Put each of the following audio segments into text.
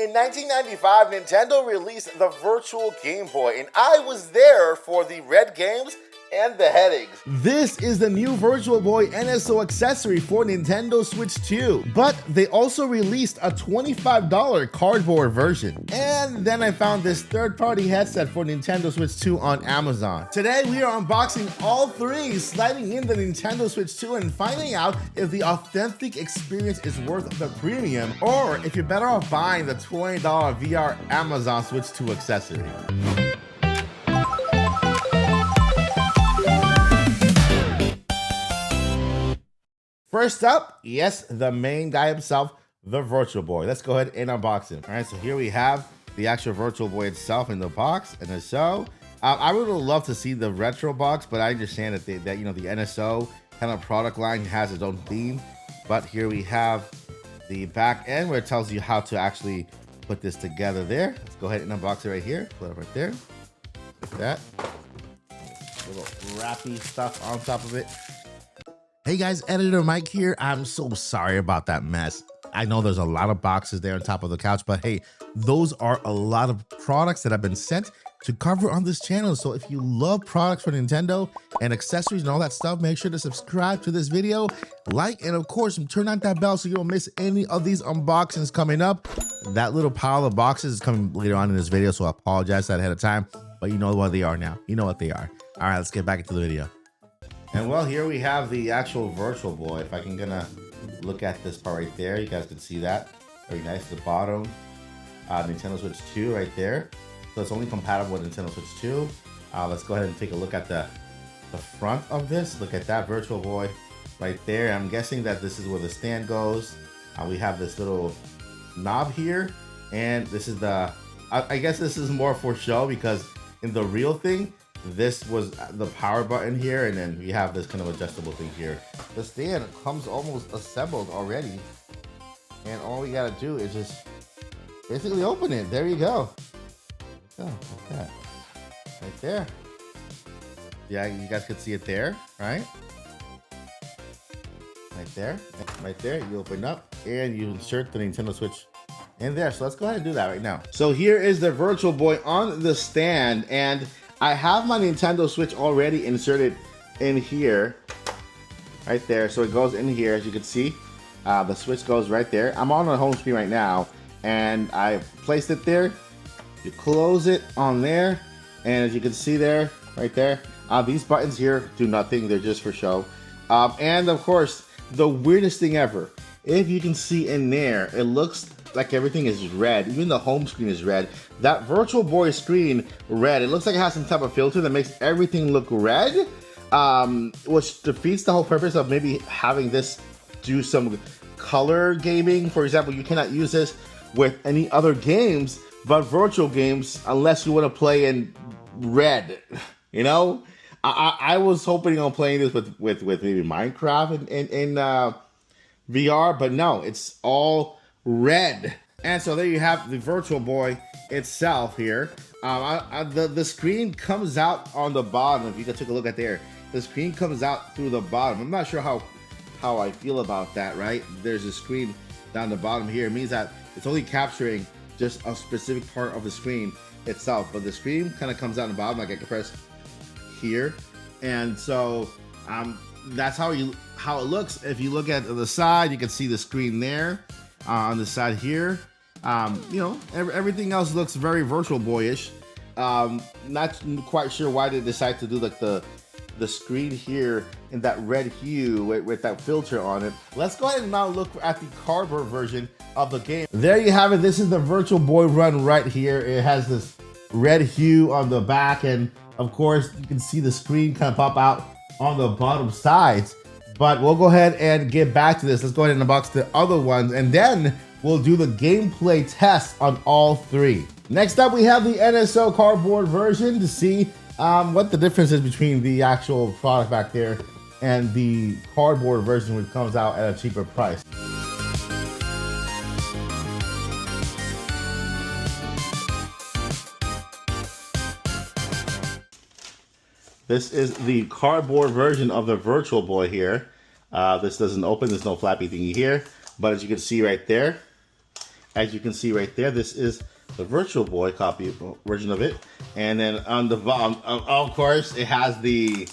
In 1995, Nintendo released the Virtual Game Boy, and I was there for the red games and the headaches. This is the new Virtual Boy NSO accessory for Nintendo Switch 2, but they also released a $25 cardboard version. And then I found this third-party headset for Nintendo Switch 2 on Amazon. Today we are unboxing all three, sliding in the Nintendo Switch 2 and finding out if the authentic experience is worth the premium, or if you're better off buying the $20 VR Amazon Switch 2 accessory. First up, yes, the main guy himself, the Virtual Boy. Let's go ahead and unbox him. All right, so here we have the actual Virtual Boy itself in the box. And so, I would love to see the retro box, but I understand that the NSO kind of product line has its own theme. But here we have the back end where it tells you how to actually put this together there. Let's go ahead and unbox it right here. Put it right there, like that. Little wrappy stuff on top of it. Hey guys, Editor Mike here. I'm so sorry about that mess. I know there's a lot of boxes there on top of the couch, but hey, those are a lot of products that have been sent to cover on this channel. So if you love products for Nintendo and accessories and all that stuff, make sure to subscribe to this video, like, and of course, turn on that bell so you don't miss any of these unboxings coming up. That little pile of boxes is coming later on in this video, so I apologize that ahead of time, but you know what they are now. You know what they are. All right, let's get back into the video. And well, here we have the actual Virtual Boy. If I can gonna look at this part right there, you guys can see that. Very nice at the bottom. Nintendo Switch 2 right there. So it's only compatible with Nintendo Switch 2. Let's go ahead and take a look at the front of this. Look at that Virtual Boy right there. I'm guessing that this is where the stand goes. We have this little knob here. And this is the, I guess this is more for show, because in the real thing, this was the power button here, and then we have this kind of adjustable thing here. The stand comes almost assembled already, and all we gotta do is just basically open it. There you go. Oh, like that. Right there. Yeah, you guys can see it there, right? Right there. Right there. You open up and you insert the Nintendo Switch in there. So let's go ahead and do that right now. So here is the Virtual Boy on the stand, and I have my Nintendo Switch already inserted in here, right there. So it goes in here, as you can see. The Switch goes right there. I'm on the home screen right now, and I placed it there. You close it on there, and as you can see there, right there, these buttons here do nothing. They're just for show. And of course, the weirdest thing ever, if you can see in there, it looks like everything is red. Even the home screen is red. That Virtual Boy screen, red. It looks like it has some type of filter that makes everything look red, which defeats the whole purpose of maybe having this do some color gaming. For example, you cannot use this with any other games but virtual games unless you want to play in red. You know, I was hoping on playing this with maybe Minecraft in VR, but no, it's all red. And so there you have the Virtual Boy itself here. The screen comes out on the bottom. If you can take a look at there, the screen comes out through the bottom. I'm not sure how I feel about that, right? There's a screen down the bottom here. It means that it's only capturing just a specific part of the screen itself, but the screen kind of comes out on the bottom, like I can press here. And so that's how it looks. If you look at the side, you can see the screen there. On the side here, you know, everything else looks very Virtual Boyish. Not quite sure why they decide to do like the screen here in that red hue with that filter on it. Let's go ahead and now look at the cardboard version of the game. There you have it. This is the Virtual Boy run right here. It has this red hue on the back, and of course you can see the screen kind of pop out on the bottom sides. But we'll go ahead and get back to this. Let's go ahead and unbox the other ones, and then we'll do the gameplay test on all three. Next up, we have the NSO cardboard version to see what the difference is between the actual product back there and the cardboard version, which comes out at a cheaper price. This is the cardboard version of the Virtual Boy here. This doesn't open, there's no flappy thingy here. But as you can see right there, As you can see right there, this is the Virtual Boy copy version of it. And then on the bottom, of course, it has the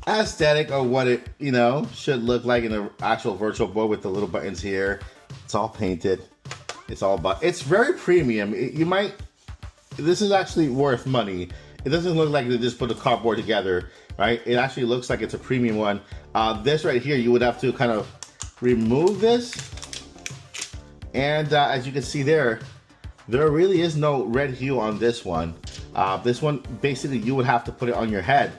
aesthetic of what it, you know, should look like in an actual Virtual Boy with the little buttons here. It's all painted. It's all but it's very premium. This is actually worth money. It doesn't look like they just put the cardboard together, right? It actually looks like it's a premium one. This right here, you would have to kind of remove this. And as you can see there really is no red hue on this one. This one, basically, you would have to put it on your head,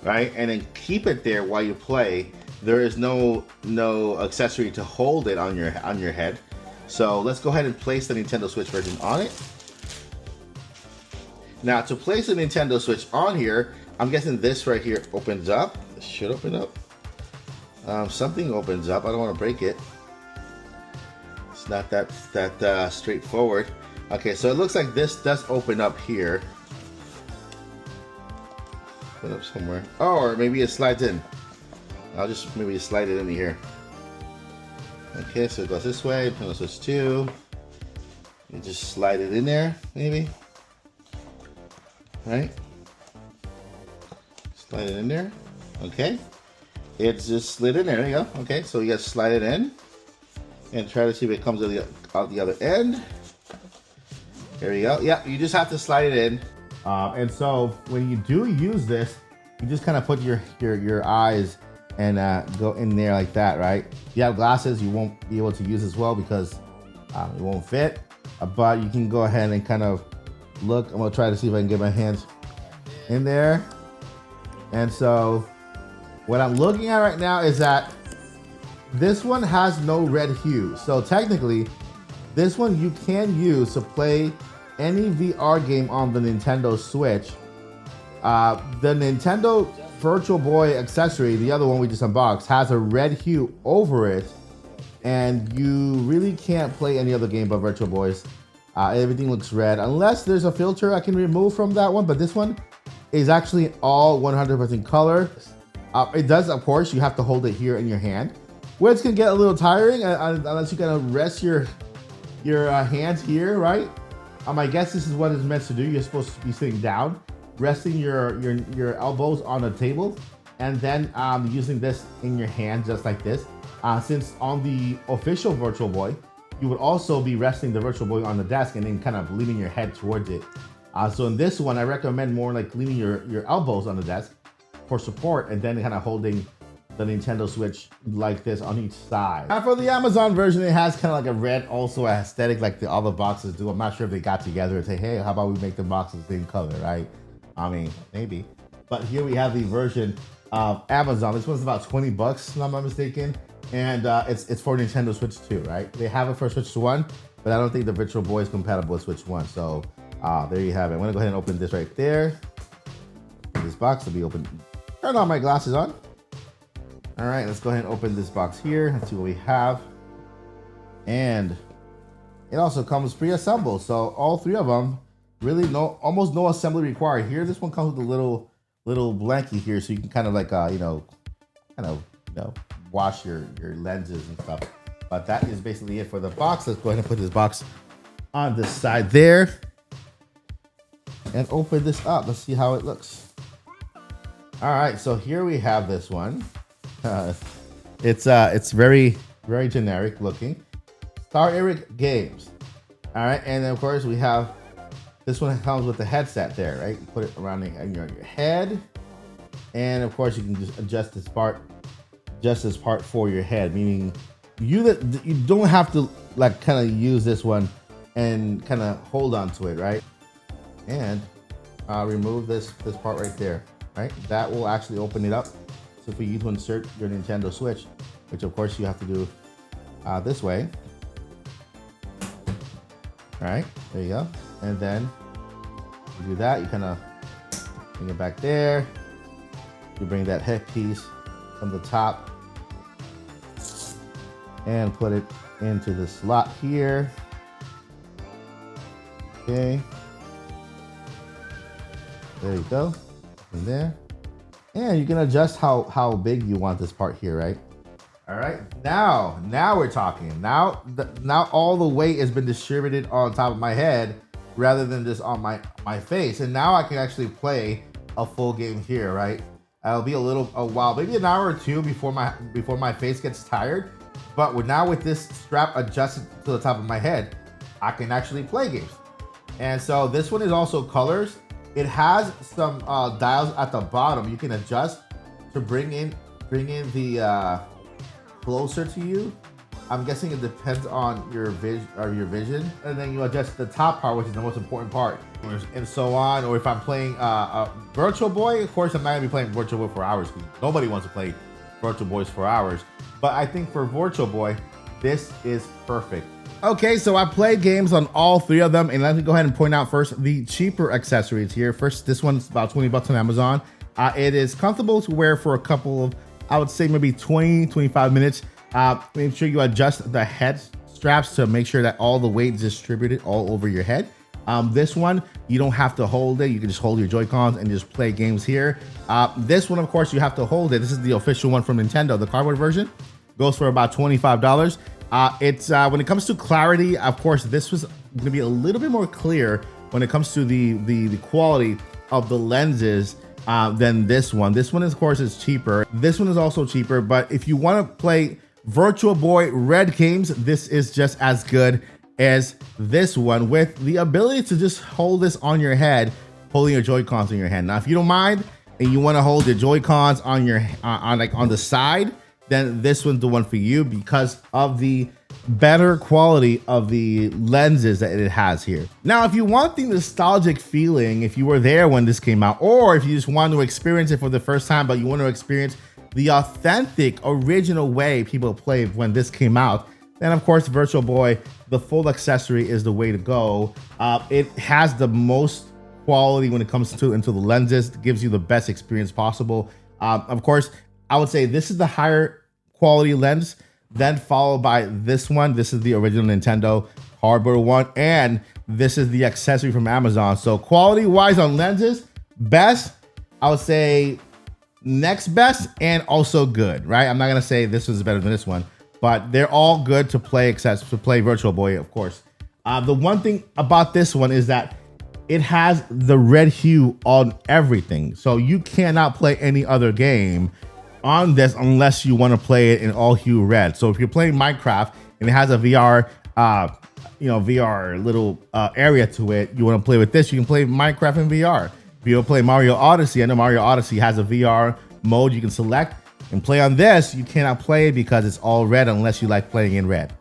right? And then keep it there while you play. There is no accessory to hold it on your head. So let's go ahead and place the Nintendo Switch version on it. Now to place the Nintendo Switch on here, I'm guessing this right here opens up. This should open up. Something opens up. I don't want to break it. It's not that straightforward. Okay, so it looks like this does open up here. Put up somewhere. Oh, or maybe it slides in. I'll just maybe slide it in here. Okay, so it goes this way. Nintendo Switch 2. You just slide it in there, maybe. Right? Slide it in there. Okay. It's just slid in there. There you go. Okay, so you gotta slide it in and try to see if it comes out the other end. There you go. Yeah, you just have to slide it in. And so when you do use this, you just kind of put your eyes and go in there like that, right? If you have glasses, you won't be able to use as well because it won't fit. But you can go ahead and kind of look. I'm gonna try to see if I can get my hands in there. And so what I'm looking at right now is that this one has no red hue. So technically, this one you can use to play any VR game on the Nintendo Switch. The Nintendo Virtual Boy Accessory, the other one we just unboxed, has a red hue over it, and you really can't play any other game but Virtual Boys. Everything looks red, unless there's a filter I can remove from that one, but this one is actually all 100% color. It does, of course, you have to hold it here in your hand, which can get a little tiring unless you kind of rest your hands here, right? I guess this is what it's meant to do. You're supposed to be sitting down, resting your elbows on a table, and then using this in your hand just like this. Since on the official Virtual Boy, you would also be resting the Virtual Boy on the desk and then kind of leaning your head towards it. So in this one, I recommend more like leaning your elbows on the desk for support, and then kind of holding the Nintendo Switch like this on each side. And for the Amazon version, it has kind of like a red also aesthetic like the other boxes do. I'm not sure if they got together and say, hey, how about we make the boxes the same color, right? I mean, maybe. But here we have the version of Amazon. This one's about 20 bucks, if I'm not mistaken. And it's for Nintendo Switch 2, right? They have it for Switch 1, but I don't think the Virtual Boy is compatible with Switch 1. So there you have it. I'm gonna go ahead and open this right there. This box will be open. Turn all my glasses on. All right, let's go ahead and open this box here. Let's see what we have. And it also comes pre-assembled. So all three of them, really almost no assembly required here. This one comes with a little blankie here, so you can kind of like wash your lenses and stuff. But that is basically it for the box. Let's go ahead and put this box on this side there and open this up. Let's see how it looks. All right, so here we have this one. It's very generic looking. Star Eric Games. All right, and then of course we have this one that comes with the headset there, right? You put it around your head, and of course you can just adjust this part for your head, meaning you don't have to like kind of use this one and kind of hold on to it, right? And remove this part right there, right? That will actually open it up. So for you to insert your Nintendo Switch, which of course you have to do this way. All right, there you go. And then you do that, you kind of bring it back there. You bring that headpiece from the top and put it into the slot here. Okay. There you go. In there. And you can adjust how big you want this part here, right? All right, now we're talking. Now all the weight has been distributed on top of my head rather than just on my face, and now I can actually play a full game here. Right, it'll be a while, maybe an hour or two before my face gets tired. But now with this strap adjusted to the top of my head, I can actually play games. And so this one is also colors. It has some dials at the bottom you can adjust to bring in the closer to you. I'm guessing it depends on your vision, and then you adjust the top part, which is the most important part, and so on. Or if I'm playing a Virtual Boy, of course I'm not gonna be playing Virtual Boy for hours because nobody wants to play Virtual Boys for hours. But I think for Virtual Boy, this is perfect. Okay, so I played games on all three of them, and let me go ahead and point out first the cheaper accessories here. First, this one's about 20 bucks on Amazon. It is comfortable to wear for a couple of, I would say maybe 20-25 minutes. Make sure you adjust the head straps to make sure that all the weight is distributed all over your head. This one, you don't have to hold it. You can just hold your Joy-Cons and just play games here. This one, of course, you have to hold it. This is the official one from Nintendo. The cardboard version goes for about $25. It's when it comes to clarity, of course, this was going to be a little bit more clear when it comes to the quality of the lenses than this one. This one, of course, is cheaper. This one is also cheaper, but if you want to play Virtual Boy Red games, this is just as good as this one, with the ability to just hold this on your head, holding your Joy-Cons in your hand. Now, if you don't mind and you want to hold your Joy-Cons on your on the side, then this one's the one for you because of the better quality of the lenses that it has here. Now, if you want the nostalgic feeling, if you were there when this came out, or if you just want to experience it for the first time, but you want to experience the authentic, original way people played when this came out, then of course, Virtual Boy, the full accessory is the way to go. It has the most quality when it comes to into the lenses. It gives you the best experience possible. Of course, I would say this is the higher quality lens, then followed by this one. This is the original Nintendo hardware one, and this is the accessory from Amazon. So quality wise on lenses, best, I would say next best, and also good, right? I'm not gonna say this was better than this one, but they're all good to play Virtual Boy, of course. The one thing about this one is that it has the red hue on everything, so you cannot play any other game on this unless you want to play it in all hue red. So if you're playing Minecraft and it has a VR VR little area to it, you want to play with this, you can play Minecraft in VR. If you want to play Mario Odyssey, I know Mario Odyssey has a VR mode you can select and play on this. You cannot play it because it's all red unless you like playing in red,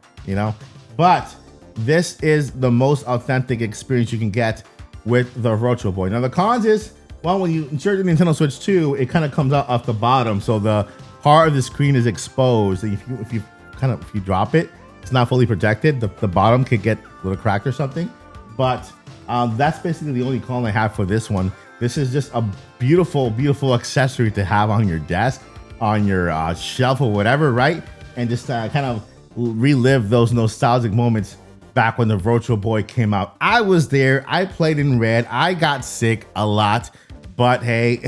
but this is the most authentic experience you can get with the Virtual Boy. Now the cons is, well, when you insert the Nintendo Switch 2, it kind of comes out off the bottom, so the part of the screen is exposed. If you drop it, it's not fully protected. The bottom could get a little cracked or something. But that's basically the only con I have for this one. This is just a beautiful, beautiful accessory to have on your desk, on your shelf or whatever, right? And just kind of relive those nostalgic moments back when the Virtual Boy came out. I was there. I played in red. I got sick a lot. But hey,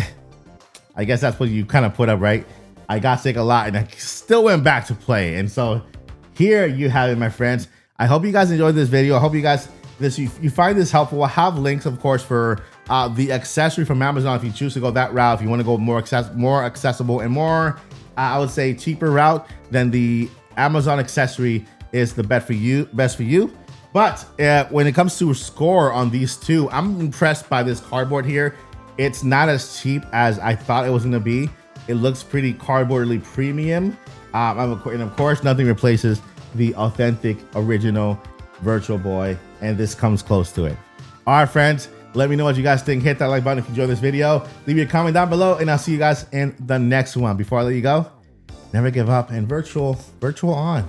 I guess that's what you kind of put up, right? I got sick a lot and I still went back to play. And so here you have it, my friends. I hope you guys enjoyed this video. I hope you guys you find this helpful. I have links, of course, for the accessory from Amazon if you choose to go that route. If you want to go more accessible and more, I would say cheaper route, then the Amazon accessory is the best for you. But when it comes to score on these two, I'm impressed by this cardboard here. It's not as cheap as I thought it was going to be. It looks pretty cardboardly premium. And of course, nothing replaces the authentic original Virtual Boy. And this comes close to it. All right, friends, let me know what you guys think. Hit that like button if you enjoyed this video. Leave me a comment down below, and I'll see you guys in the next one. Before I let you go, never give up and virtual on.